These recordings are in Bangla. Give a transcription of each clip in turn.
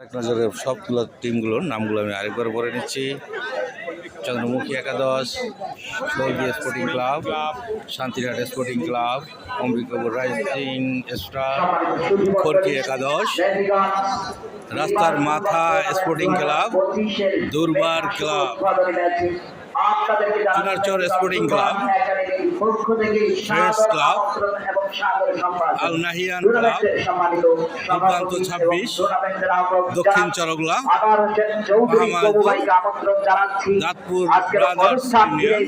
এক নজরে সবগুলো টিমগুলোর নামগুলো আমি আরেকবার পরে নিচ্ছি। চন্দ্রমুখী একাদশ, Shahid sporting club, Shantirhat sporting club, Ambikapur rising star, Khorki একাদশ, রাস্তার মাথা sporting club, Durbar club, Chunarchar sporting club, friends club, Al Nahiyan club, দুর্দান্ত 26, দক্ষিণ Chargola, Datpur brothers union,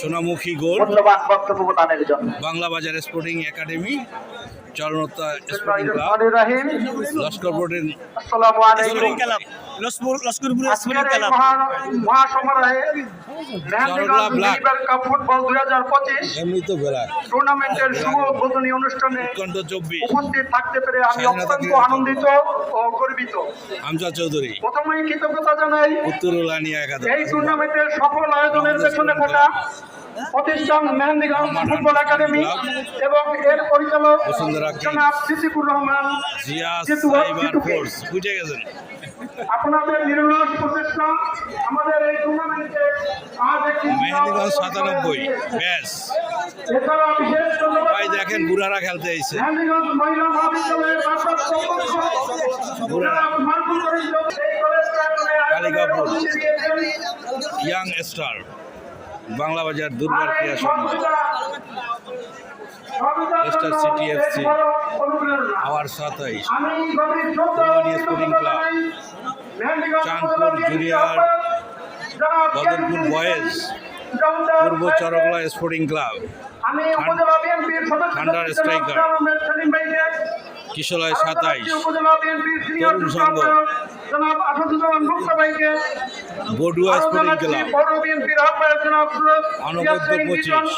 Sonamukhi gold, Bangla Bazar sporting academy, Charnotta sporting club, Laskar বোর্ডের স্পোর্টিং ক্লাব, ফুটবল 2025 টুর্নামেন্টের শুভ উদ্বোধনী অনুষ্ঠানে উপস্থিত থাকতে পেরে আমি অত্যন্ত আনন্দিত ও গর্বিত। আমজাদ চৌধুরী প্রথমেই কৃতজ্ঞতা জানাই উত্তরুলানিয়া একাদশ, এই টুর্নামেন্টের সফল আয়োজনের পেছনে থাকা প্রতিষ্ঠান মেহেন্দিগঞ্জ ফুটবল একাডেমি এবং এর পরিচালক জনাব সিদ্দিকুর রহমান বুঝে গেছেন। আপনাদের নিরলস প্রচেষ্টা আমাদের এই টুর্নামেন্টে আজ একটি মেহেন্দিগঞ্জ 97 ব্যাস এছাড়া বিশেষ ধন্যবাদ ভাই দেখেন বুড়ারা খেলতে এসেছে। মেহেন্দিগঞ্জ মহিলা মহাবিদ্যালয়ের ভারপ্রাপ্ত কালিকাপুর ইয়াং স্টার, বাংলা বাজার দুর্বার ক্রীড়া সংঘ, Leicester City FC, our 27, sporting club, Chandpur junior, Badarpur boys, পূর্ব চরগলা স্পোর্টিং ক্লাব, ঠান্ডার স্ট্রাইকার, কিশোরয় 27, তরুণ সংঘ, বড়ুয়া স্পোর্টিং ক্লাব, অনবদ্য 25,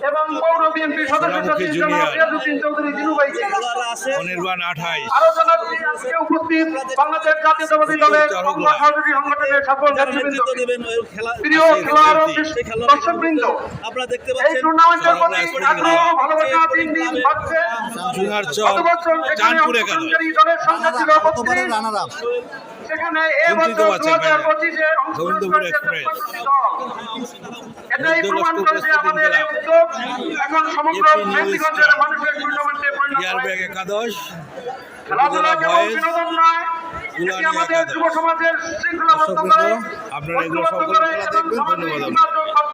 এবং পৌর বিএনপির সোনামুখী জুনিয়র, অনির্বাণ 28, আরো জানাচ্ছি আজকে উপস্থিত বাংলাদেশ জাতীয়তাবাদী দলের সহযোগী সংগঠনের সকল নেতৃবৃন্দ, প্রিয় খেলোয়াড় ও দর্শকবৃন্দ, এই টুর্নামেন্টের প্রতি আগ্রহ ভালোবাসা দিন দিন বাড়ছে। চুনারচর চাঁদপুর একাদশ, দলের সংখ্যা ছিল 32, সেখানে এবছর 2025-এ অংশগ্রহণ করেছে 53 দল। এটাই প্রমাণ করে যে আমাদের এই উদ্যোগ এখন সমগ্র মেহেন্দিগঞ্জের মানুষের টুর্নামেন্টে পরিণত হয়েছে। একাদশ, খেলাধুলা কেবল বিনোদন নয়, এটি আমাদের যুব সমাজের শৃঙ্খলাবদ্ধ করে, আপনারা এগুলো সকল খেলা দেখবেন। ধন্যবাদ।